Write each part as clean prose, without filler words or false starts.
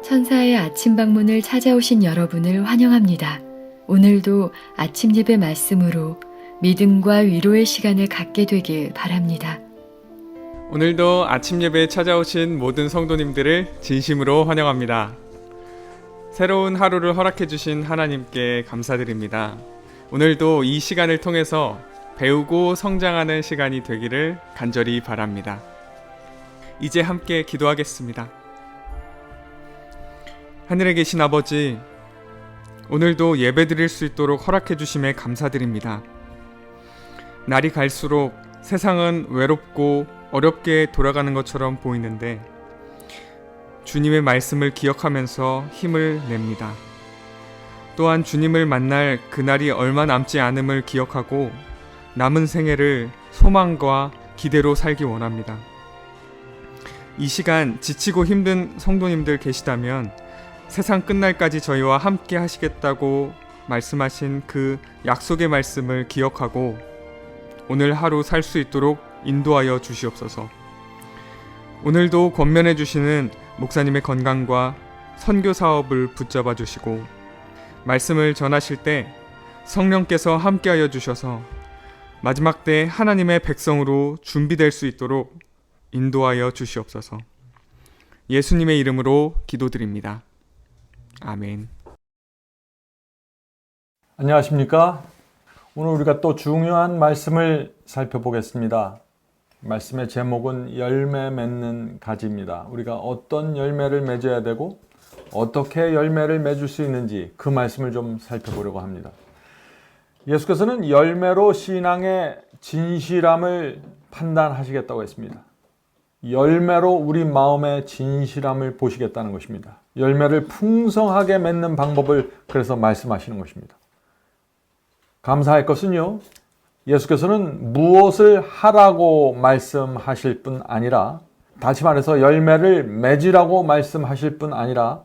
천사의 아침 방문을 찾아오신 여러분을 환영합니다. 오늘도 아침 예배 말씀으로 믿음과 위로의 시간을 갖게 되길 바랍니다. 오늘도 아침 예배에 찾아오신 모든 성도님들을 진심으로 환영합니다. 새로운 하루를 허락해 주신 하나님께 감사드립니다. 오늘도 이 시간을 통해서 배우고 성장하는 시간이 되기를 간절히 바랍니다. 이제 함께 기도하겠습니다. 하늘에 계신 아버지, 오늘도 예배드릴 수 있도록 허락해 주심에 감사드립니다. 날이 갈수록 세상은 외롭고 어렵게 돌아가는 것처럼 보이는데 주님의 말씀을 기억하면서 힘을 냅니다. 또한 주님을 만날 그날이 얼마 남지 않음을 기억하고 남은 생애를 소망과 기대로 살기 원합니다. 이 시간 지치고 힘든 성도님들 계시다면 세상 끝날까지 저희와 함께 하시겠다고 말씀하신 그 약속의 말씀을 기억하고 오늘 하루 살 수 있도록 인도하여 주시옵소서. 오늘도 권면해 주시는 목사님의 건강과 선교 사업을 붙잡아 주시고 말씀을 전하실 때 성령께서 함께하여 주셔서 마지막 때 하나님의 백성으로 준비될 수 있도록 인도하여 주시옵소서. 예수님의 이름으로 기도드립니다. 아멘. 안녕하십니까? 오늘 우리가 또 중요한 말씀을 살펴보겠습니다. 말씀의 제목은 열매 맺는 가지입니다. 우리가 어떤 열매를 맺어야 되고 어떻게 열매를 맺을 수 있는지 그 말씀을 좀 살펴보려고 합니다. 예수께서는 열매로 신앙의 진실함을 판단하시겠다고 했습니다. 열매로 우리 마음의 진실함을 보시겠다는 것입니다. 열매를 풍성하게 맺는 방법을 그래서 말씀하시는 것입니다. 감사할 것은요, 예수께서는 무엇을 하라고 말씀하실 뿐 아니라, 다시 말해서 열매를 맺으라고 말씀하실 뿐 아니라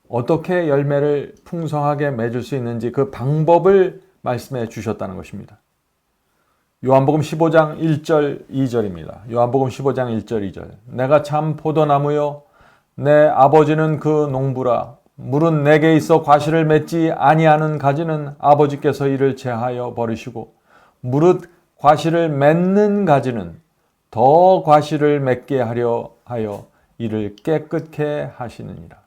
어떻게 열매를 풍성하게 맺을 수 있는지 그 방법을 말씀해 주셨다는 것입니다. 요한복음 15장 1절 2절입니다. 요한복음 15장 1절 2절. 내가 참 포도나무요 내 아버지는 그 농부라. 물은 내게 있어 과실을 맺지 아니하는 가지는 아버지께서 이를 제하여 버리시고 무릇 과실을 맺는 가지는 더 과실을 맺게 하려 하여 이를 깨끗게 하시느니라.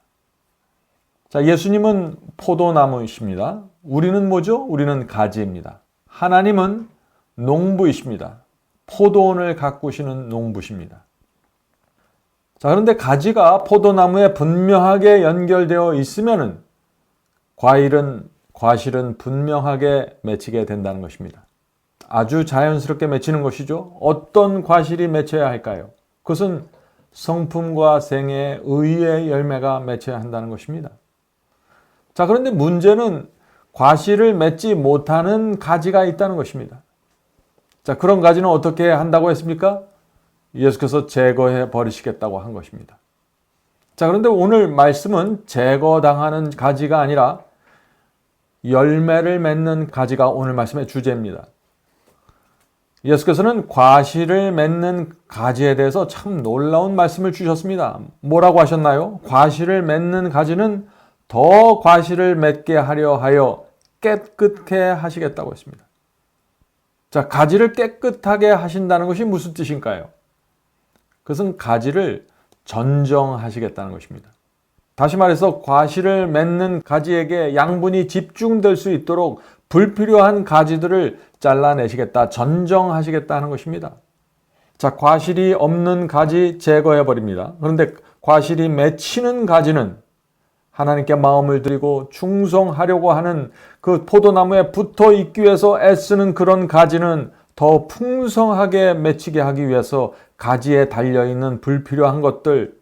자, 예수님은 포도나무이십니다. 우리는 뭐죠? 우리는 가지입니다. 하나님은 농부이십니다. 포도원을 가꾸시는 농부십니다. 자, 그런데 가지가 포도나무에 분명하게 연결되어 있으면은 과실은 분명하게 맺히게 된다는 것입니다. 아주 자연스럽게 맺히는 것이죠. 어떤 과실이 맺혀야 할까요? 그것은 성품과 생애의 의의 열매가 맺혀야 한다는 것입니다. 자, 그런데 문제는 과실을 맺지 못하는 가지가 있다는 것입니다. 자, 그런 가지는 어떻게 한다고 했습니까? 예수께서 제거해 버리시겠다고 한 것입니다. 자, 그런데 오늘 말씀은 제거당하는 가지가 아니라 열매를 맺는 가지가 오늘 말씀의 주제입니다. 예수께서는 과실을 맺는 가지에 대해서 참 놀라운 말씀을 주셨습니다. 뭐라고 하셨나요? 과실을 맺는 가지는 더 과실을 맺게 하려 하여 깨끗게 하시겠다고 했습니다. 자, 가지를 깨끗하게 하신다는 것이 무슨 뜻일까요? 그것은 가지를 전정하시겠다는 것입니다. 다시 말해서 과실을 맺는 가지에게 양분이 집중될 수 있도록 불필요한 가지들을 잘라내시겠다, 전정하시겠다 하는 것입니다. 자, 과실이 없는 가지 제거해 버립니다. 그런데 과실이 맺히는 가지는 하나님께 마음을 드리고 충성하려고 하는 그 포도나무에 붙어 있기 위해서 애쓰는 그런 가지는 더 풍성하게 맺히게 하기 위해서 가지에 달려있는 불필요한 것들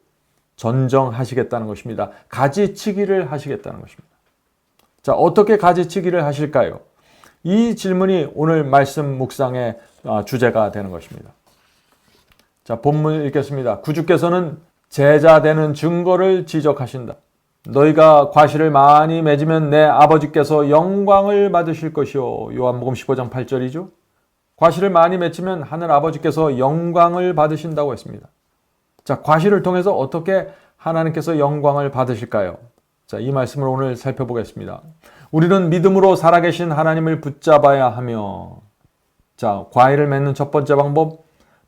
전정하시겠다는 것입니다. 가지치기를 하시겠다는 것입니다. 자, 어떻게 가지치기를 하실까요? 이 질문이 오늘 말씀 묵상의 주제가 되는 것입니다. 자, 본문 읽겠습니다. 구주께서는 제자 되는 증거를 지적하신다. 너희가 과실을 많이 맺으면 내 아버지께서 영광을 받으실 것이요. 요한복음 15장 8절이죠. 과실을 많이 맺히면 하늘 아버지께서 영광을 받으신다고 했습니다. 자, 과실을 통해서 어떻게 하나님께서 영광을 받으실까요? 자, 이 말씀을 오늘 살펴보겠습니다. 우리는 믿음으로 살아계신 하나님을 붙잡아야 하며, 자, 과일을 맺는 첫 번째 방법,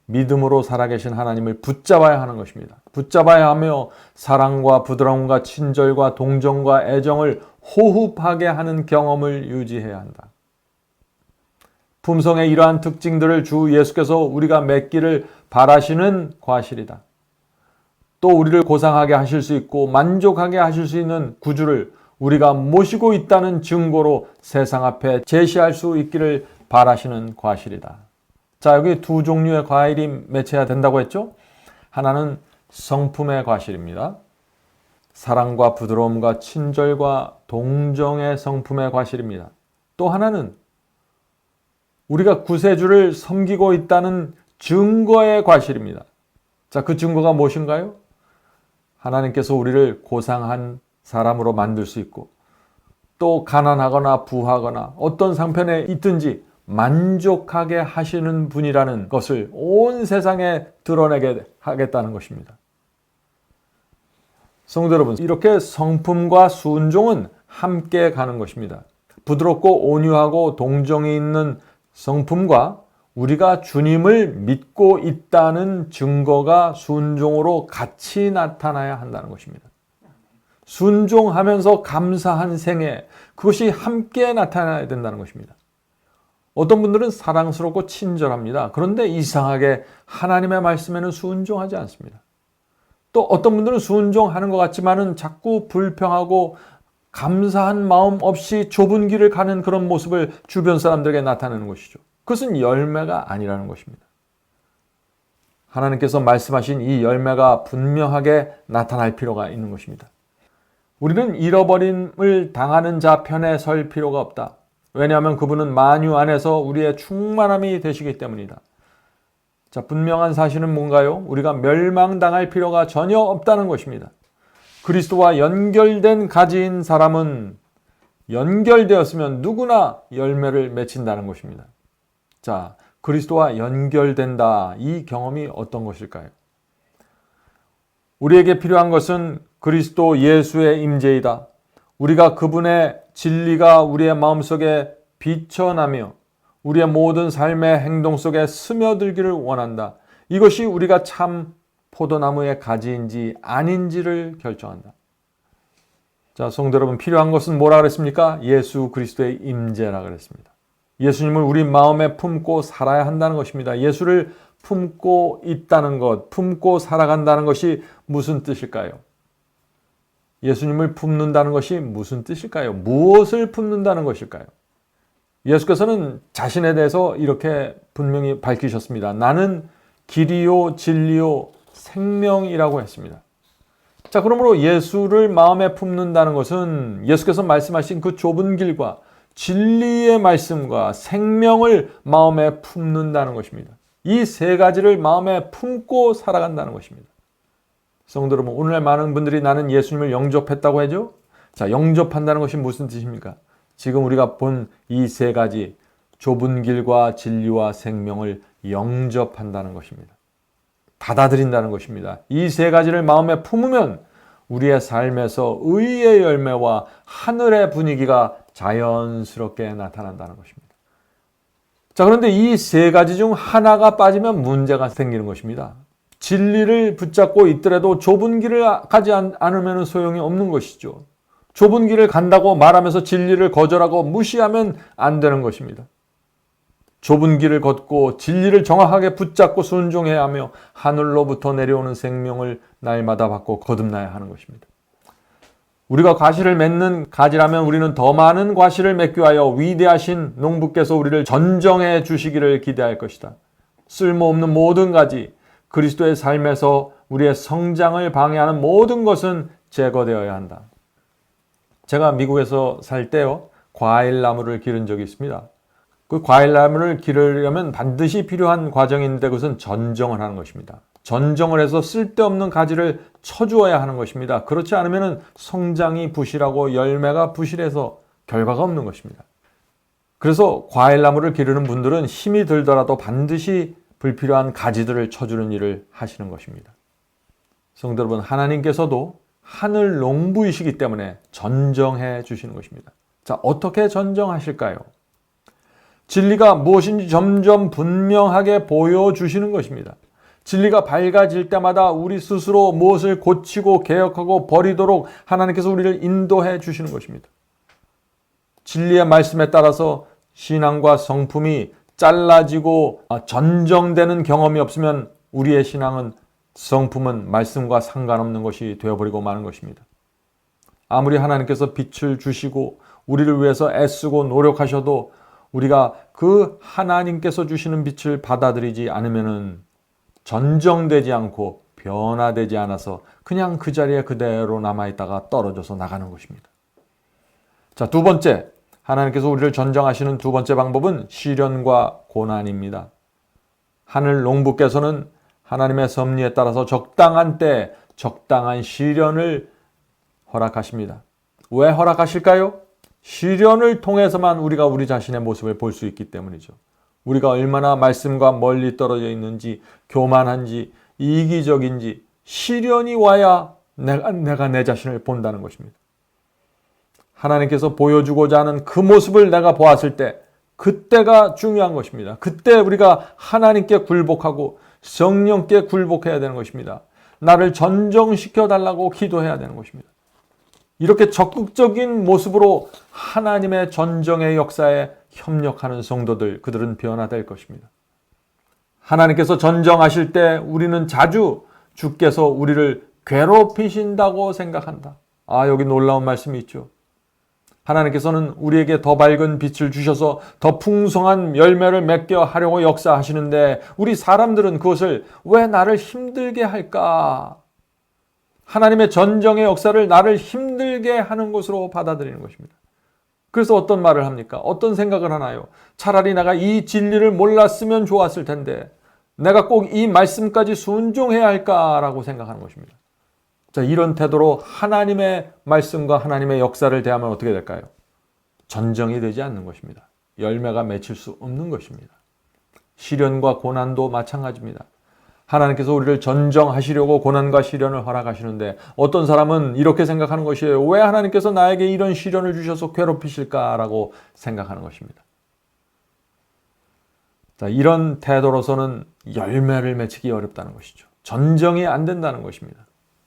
믿음으로 살아계신 하나님을 붙잡아야 하는 것입니다. 붙잡아야 하며 사랑과 부드러움과 친절과 동정과 애정을 호흡하게 하는 경험을 유지해야 한다. 품성의 이러한 특징들을 주 예수께서 우리가 맺기를 바라시는 과실이다. 또 우리를 고상하게 하실 수 있고 만족하게 하실 수 있는 구주를 우리가 모시고 있다는 증거로 세상 앞에 제시할 수 있기를 바라시는 과실이다. 자, 여기 두 종류의 과일이 맺혀야 된다고 했죠? 하나는 성품의 과실입니다. 사랑과 부드러움과 친절과 동정의 성품의 과실입니다. 또 하나는 우리가 구세주를 섬기고 있다는 증거의 과실입니다. 자, 그 증거가 무엇인가요? 하나님께서 우리를 고상한 사람으로 만들 수 있고 또 가난하거나 부하거나 어떤 상편에 있든지 만족하게 하시는 분이라는 것을 온 세상에 드러내게 하겠다는 것입니다. 성도 여러분, 이렇게 성품과 순종은 함께 가는 것입니다. 부드럽고 온유하고 동정이 있는 성품과 우리가 주님을 믿고 있다는 증거가 순종으로 같이 나타나야 한다는 것입니다. 순종하면서 감사한 생애, 그것이 함께 나타나야 된다는 것입니다. 어떤 분들은 사랑스럽고 친절합니다. 그런데 이상하게 하나님의 말씀에는 순종하지 않습니다. 또 어떤 분들은 순종하는 것 같지만은 자꾸 불평하고 감사한 마음 없이 좁은 길을 가는 그런 모습을 주변 사람들에게 나타내는 것이죠. 그것은 열매가 아니라는 것입니다. 하나님께서 말씀하신 이 열매가 분명하게 나타날 필요가 있는 것입니다. 우리는 잃어버림을 당하는 자 편에 설 필요가 없다. 왜냐하면 그분은 만유 안에서 우리의 충만함이 되시기 때문이다. 자, 분명한 사실은 뭔가요? 우리가 멸망당할 필요가 전혀 없다는 것입니다. 그리스도와 연결된 가지인 사람은 연결되었으면 누구나 열매를 맺힌다는 것입니다. 자, 그리스도와 연결된다. 이 경험이 어떤 것일까요? 우리에게 필요한 것은 그리스도 예수의 임재이다. 우리가 그분의 진리가 우리의 마음속에 비춰나며 우리의 모든 삶의 행동 속에 스며들기를 원한다. 이것이 우리가 참 포도나무의 가지인지 아닌지를 결정한다. 자, 성도 여러분, 필요한 것은 뭐라 그랬습니까? 예수 그리스도의 임재라 그랬습니다. 예수님을 우리 마음에 품고 살아야 한다는 것입니다. 예수를 품고 있다는 것, 품고 살아간다는 것이 무슨 뜻일까요? 예수님을 품는다는 것이 무슨 뜻일까요? 무엇을 품는다는 것일까요? 예수께서는 자신에 대해서 이렇게 분명히 밝히셨습니다. 나는 길이요 진리요 생명이라고 했습니다. 자, 그러므로 예수를 마음에 품는다는 것은 예수께서 말씀하신 그 좁은 길과 진리의 말씀과 생명을 마음에 품는다는 것입니다. 이 세 가지를 마음에 품고 살아간다는 것입니다. 성도 여러분, 오늘날 많은 분들이 나는 예수님을 영접했다고 하죠? 자, 영접한다는 것이 무슨 뜻입니까? 지금 우리가 본 이 세 가지 좁은 길과 진리와 생명을 영접한다는 것입니다. 받아들인다는 것입니다. 이 세 가지를 마음에 품으면 우리의 삶에서 의의 열매와 하늘의 분위기가 자연스럽게 나타난다는 것입니다. 자, 그런데 이 세 가지 중 하나가 빠지면 문제가 생기는 것입니다. 진리를 붙잡고 있더라도 좁은 길을 가지 않으면 소용이 없는 것이죠. 좁은 길을 간다고 말하면서 진리를 거절하고 무시하면 안 되는 것입니다. 좁은 길을 걷고 진리를 정확하게 붙잡고 순종해야 하며 하늘로부터 내려오는 생명을 날마다 받고 거듭나야 하는 것입니다. 우리가 과실을 맺는 가지라면 우리는 더 많은 과실을 맺기 위하여 위대하신 농부께서 우리를 전정해 주시기를 기대할 것이다. 쓸모없는 모든 가지, 그리스도의 삶에서 우리의 성장을 방해하는 모든 것은 제거되어야 한다. 제가 미국에서 살 때요, 과일나무를 기른 적이 있습니다. 그 과일나무를 기르려면 반드시 필요한 과정인데 그것은 전정을 하는 것입니다. 전정을 해서 쓸데없는 가지를 쳐주어야 하는 것입니다. 그렇지 않으면 성장이 부실하고 열매가 부실해서 결과가 없는 것입니다. 그래서 과일나무를 기르는 분들은 힘이 들더라도 반드시 불필요한 가지들을 쳐주는 일을 하시는 것입니다. 성도 여러분, 하나님께서도 하늘 농부이시기 때문에 전정해 주시는 것입니다. 자, 어떻게 전정하실까요? 진리가 무엇인지 점점 분명하게 보여주시는 것입니다. 진리가 밝아질 때마다 우리 스스로 무엇을 고치고 개혁하고 버리도록 하나님께서 우리를 인도해 주시는 것입니다. 진리의 말씀에 따라서 신앙과 성품이 잘라지고 전정되는 경험이 없으면 우리의 신앙은, 성품은 말씀과 상관없는 것이 되어버리고 마는 것입니다. 아무리 하나님께서 빛을 주시고 우리를 위해서 애쓰고 노력하셔도 우리가 그 하나님께서 주시는 빛을 받아들이지 않으면은 전정되지 않고 변화되지 않아서 그냥 그 자리에 그대로 남아있다가 떨어져서 나가는 것입니다. 자, 두 번째, 하나님께서 우리를 전정하시는 두 번째 방법은 시련과 고난입니다. 하늘 농부께서는 하나님의 섭리에 따라서 적당한 때 적당한 시련을 허락하십니다. 왜 허락하실까요? 시련을 통해서만 우리가 우리 자신의 모습을 볼 수 있기 때문이죠. 우리가 얼마나 말씀과 멀리 떨어져 있는지, 교만한지, 이기적인지 시련이 와야 내가 내 자신을 본다는 것입니다. 하나님께서 보여주고자 하는 그 모습을 내가 보았을 때 그때가 중요한 것입니다. 그때 우리가 하나님께 굴복하고 성령께 굴복해야 되는 것입니다. 나를 전정시켜 달라고 기도해야 되는 것입니다. 이렇게 적극적인 모습으로 하나님의 전정의 역사에 협력하는 성도들, 그들은 변화될 것입니다. 하나님께서 전정하실 때 우리는 자주 주께서 우리를 괴롭히신다고 생각한다. 여기 놀라운 말씀이 있죠. 하나님께서는 우리에게 더 밝은 빛을 주셔서 더 풍성한 열매를 맺게 하려고 역사하시는데 우리 사람들은 그것을 왜 나를 힘들게 할까? 하나님의 전정의 역사를 나를 힘들게 하는 것으로 받아들이는 것입니다. 그래서 어떤 말을 합니까? 어떤 생각을 하나요? 차라리 내가 이 진리를 몰랐으면 좋았을 텐데 내가 꼭 이 말씀까지 순종해야 할까라고 생각하는 것입니다. 자, 이런 태도로 하나님의 말씀과 하나님의 역사를 대하면 어떻게 될까요? 전정이 되지 않는 것입니다. 열매가 맺힐 수 없는 것입니다. 시련과 고난도 마찬가지입니다. 하나님께서 우리를 전정하시려고 고난과 시련을 허락하시는데 어떤 사람은 이렇게 생각하는 것이에요. 왜 하나님께서 나에게 이런 시련을 주셔서 괴롭히실까라고 생각하는 것입니다. 자, 이런 태도로서는 열매를 맺히기 어렵다는 것이죠. 전정이 안 된다는 것입니다.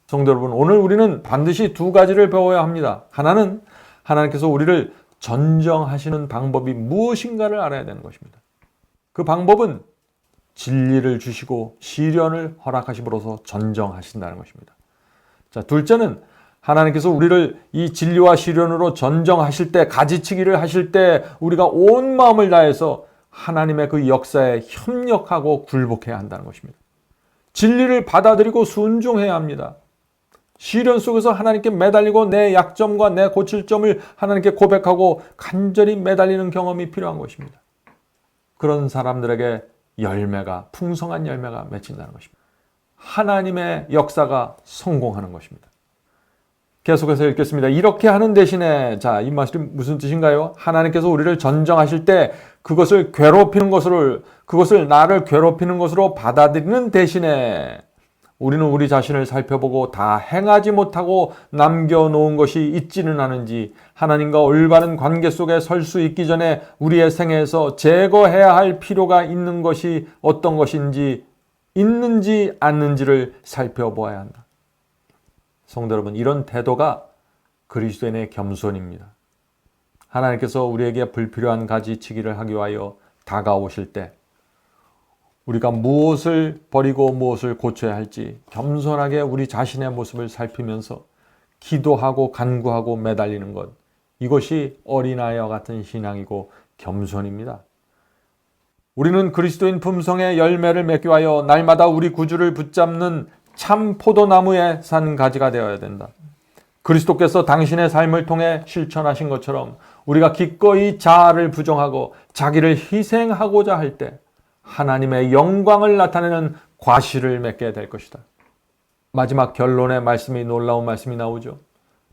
성도 여러분, 오늘 우리는 반드시 두 가지를 배워야 합니다. 하나는 하나님께서 우리를 전정하시는 방법이 무엇인가를 알아야 되는 것입니다. 그 방법은 진리를 주시고 시련을 허락하심으로써 전정하신다는 것입니다. 자, 둘째는 하나님께서 우리를 이 진리와 시련으로 전정하실 때, 가지치기를 하실 때 우리가 온 마음을 다해서 하나님의 그 역사에 협력하고 굴복해야 한다는 것입니다. 진리를 받아들이고 순종해야 합니다. 시련 속에서 하나님께 매달리고 내 약점과 내 고칠 점을 하나님께 고백하고 간절히 매달리는 경험이 필요한 것입니다. 그런 사람들에게 풍성한 열매가 맺힌다는 것입니다. 하나님의 역사가 성공하는 것입니다. 계속해서 읽겠습니다. 이렇게 하는 대신에, 자, 이 말씀이 무슨 뜻인가요? 하나님께서 우리를 전정하실 때 그것을 나를 괴롭히는 것으로 받아들이는 대신에 우리는 우리 자신을 살펴보고 다 행하지 못하고 남겨놓은 것이 있지는 않은지, 하나님과 올바른 관계 속에 설 수 있기 전에 우리의 생애에서 제거해야 할 필요가 있는 것이 어떤 것인지, 있는지 않는지를 살펴보아야 한다. 성도 여러분, 이런 태도가 그리스도인의 겸손입니다. 하나님께서 우리에게 불필요한 가지치기를 하기 위하여 다가오실 때 우리가 무엇을 버리고 무엇을 고쳐야 할지 겸손하게 우리 자신의 모습을 살피면서 기도하고 간구하고 매달리는 것, 이것이 어린아이와 같은 신앙이고 겸손입니다. 우리는 그리스도인 품성의 열매를 맺기 위하여 날마다 우리 구주를 붙잡는 참 포도나무에 산 가지가 되어야 된다. 그리스도께서 당신의 삶을 통해 실천하신 것처럼 우리가 기꺼이 자아를 부정하고 자기를 희생하고자 할 때 하나님의 영광을 나타내는 과실을 맺게 될 것이다. 마지막 결론의 말씀이 놀라운 말씀이 나오죠.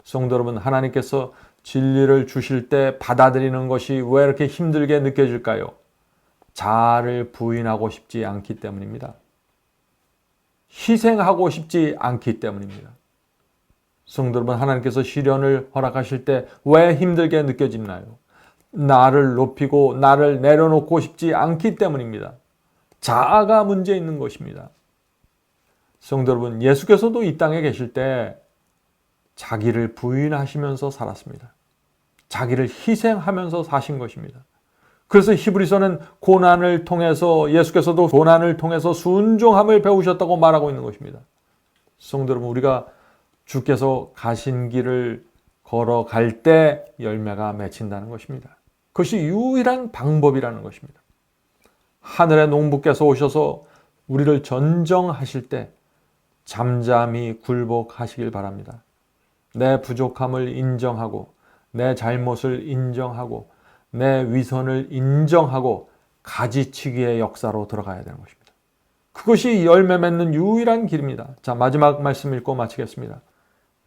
성도 여러분, 하나님께서 진리를 주실 때 받아들이는 것이 왜 이렇게 힘들게 느껴질까요? 자아를 부인하고 싶지 않기 때문입니다. 희생하고 싶지 않기 때문입니다. 성도 여러분, 하나님께서 시련을 허락하실 때 왜 힘들게 느껴지나요? 나를 높이고 나를 내려놓고 싶지 않기 때문입니다. 자아가 문제 있는 것입니다. 성도 여러분, 예수께서도 이 땅에 계실 때 자기를 부인하시면서 살았습니다. 자기를 희생하면서 사신 것입니다. 그래서 히브리서는 고난을 통해서, 예수께서도 고난을 통해서 순종함을 배우셨다고 말하고 있는 것입니다. 성도 여러분, 우리가 주께서 가신 길을 걸어갈 때 열매가 맺힌다는 것입니다. 그것이 유일한 방법이라는 것입니다. 하늘의 농부께서 오셔서 우리를 전정하실 때 잠잠히 굴복하시길 바랍니다. 내 부족함을 인정하고 내 잘못을 인정하고 내 위선을 인정하고 가지치기의 역사로 들어가야 되는 것입니다. 그것이 열매 맺는 유일한 길입니다. 자, 마지막 말씀 읽고 마치겠습니다.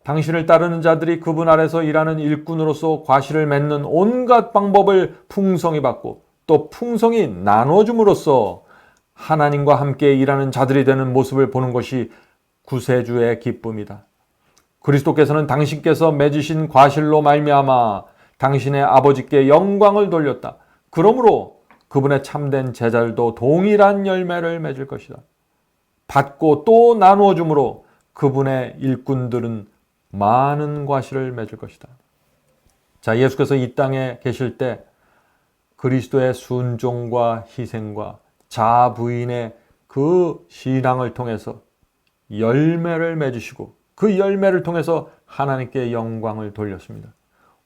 당신을 따르는 자들이 그분 아래서 일하는 일꾼으로서 과실을 맺는 온갖 방법을 풍성히 받고 또 풍성히 나눠줌으로써 하나님과 함께 일하는 자들이 되는 모습을 보는 것이 구세주의 기쁨이다. 그리스도께서는 당신께서 맺으신 과실로 말미암아 당신의 아버지께 영광을 돌렸다. 그러므로 그분의 참된 제자들도 동일한 열매를 맺을 것이다. 받고 또 나누어 주므로 그분의 일꾼들은 많은 과실을 맺을 것이다. 자, 예수께서 이 땅에 계실 때 그리스도의 순종과 희생과 자아 부인의 그 신앙을 통해서 열매를 맺으시고 그 열매를 통해서 하나님께 영광을 돌렸습니다.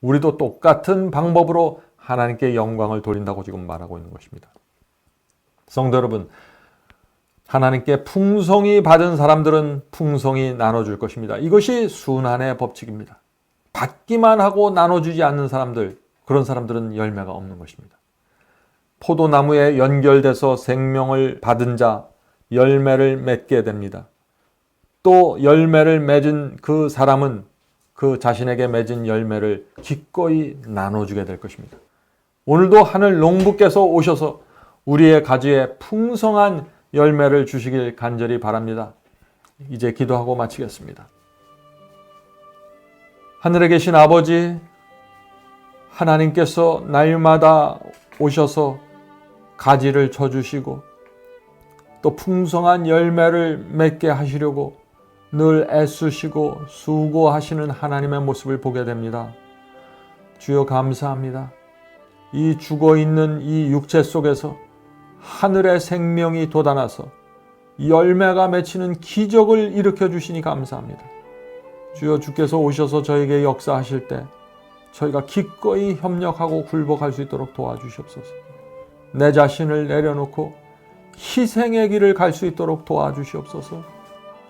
우리도 똑같은 방법으로 하나님께 영광을 돌린다고 지금 말하고 있는 것입니다. 성도 여러분, 하나님께 풍성히 받은 사람들은 풍성히 나눠줄 것입니다. 이것이 순환의 법칙입니다. 받기만 하고 나눠주지 않는 사람들, 그런 사람들은 열매가 없는 것입니다. 포도나무에 연결돼서 생명을 받은 자, 열매를 맺게 됩니다. 또 열매를 맺은 그 사람은 그 자신에게 맺은 열매를 기꺼이 나눠주게 될 것입니다. 오늘도 하늘 농부께서 오셔서 우리의 가지에 풍성한 열매를 주시길 간절히 바랍니다. 이제 기도하고 마치겠습니다. 하늘에 계신 아버지, 하나님께서 날마다 오셔서 가지를 쳐주시고 또 풍성한 열매를 맺게 하시려고 늘 애쓰시고 수고하시는 하나님의 모습을 보게 됩니다. 주여 감사합니다. 이 죽어있는 이 육체 속에서 하늘의 생명이 돋아나서 열매가 맺히는 기적을 일으켜 주시니 감사합니다. 주여, 주께서 오셔서 저에게 역사하실 때 저희가 기꺼이 협력하고 굴복할 수 있도록 도와주시옵소서. 내 자신을 내려놓고 희생의 길을 갈 수 있도록 도와주시옵소서.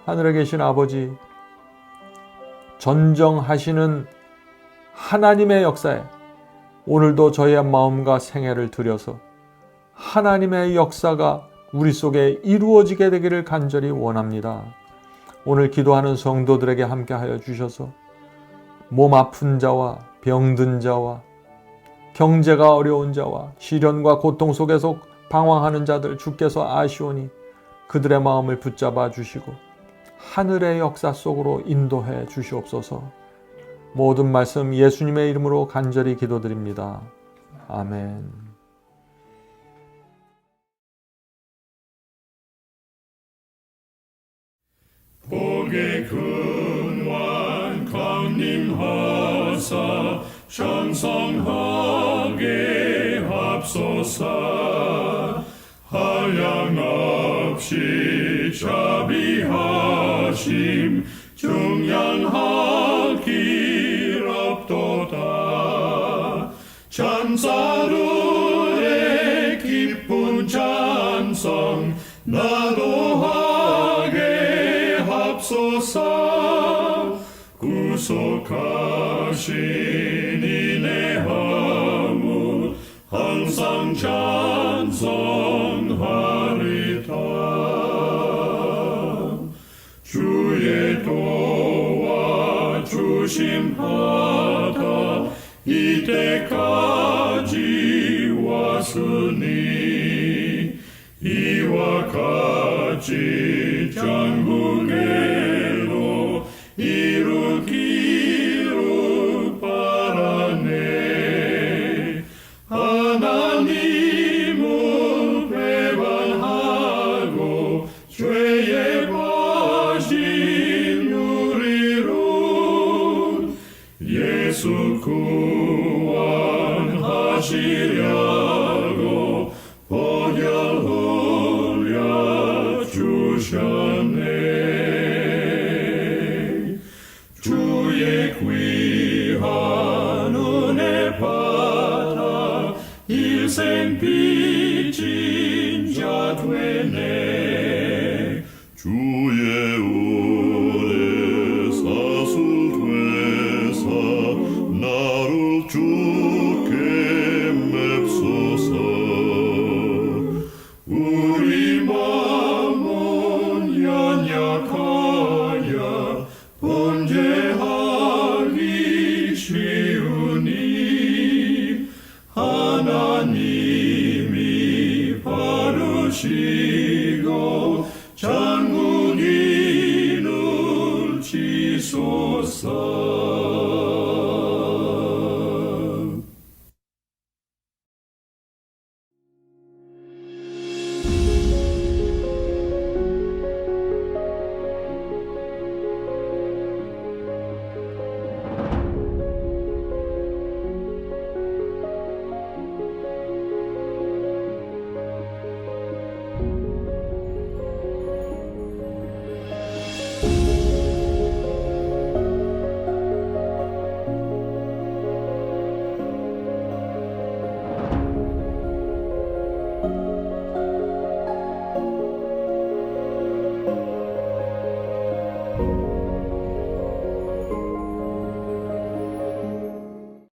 하늘에 계신 아버지, 전정하시는 하나님의 역사에 오늘도 저희의 마음과 생애를 들여서 하나님의 역사가 우리 속에 이루어지게 되기를 간절히 원합니다. 오늘 기도하는 성도들에게 함께하여 주셔서 몸 아픈 자와 병든 자와 경제가 어려운 자와 시련과 고통 속에서 방황하는 자들 주께서 아시오니 그들의 마음을 붙잡아 주시고 하늘의 역사 속으로 인도해 주시옵소서. 모든 말씀 예수님의 이름으로 간절히 기도드립니다. 아멘. 복의 근원 강림하사 찬송하게 합소서. 한량없이 자비하심 중량할 길 없도다. 찬사루의 기쁜 찬송 나도 하게 합소서. 구속하신 이내 허물 항상 찬송하리다. 주의 도와 주심하다 이때까지 왔으니 이와 같이 장구 예수 구원하시려고 보혈 흘려 주셨네. 주의 귀한 은혜 받아 일생 빚진 자 되네. 주의 은혜 사슬 되사 나를 주께 맵소서. 우리 마음은 연약하여 범죄하기 쉬우니 하나님이 바르시고 장군인을 지소서.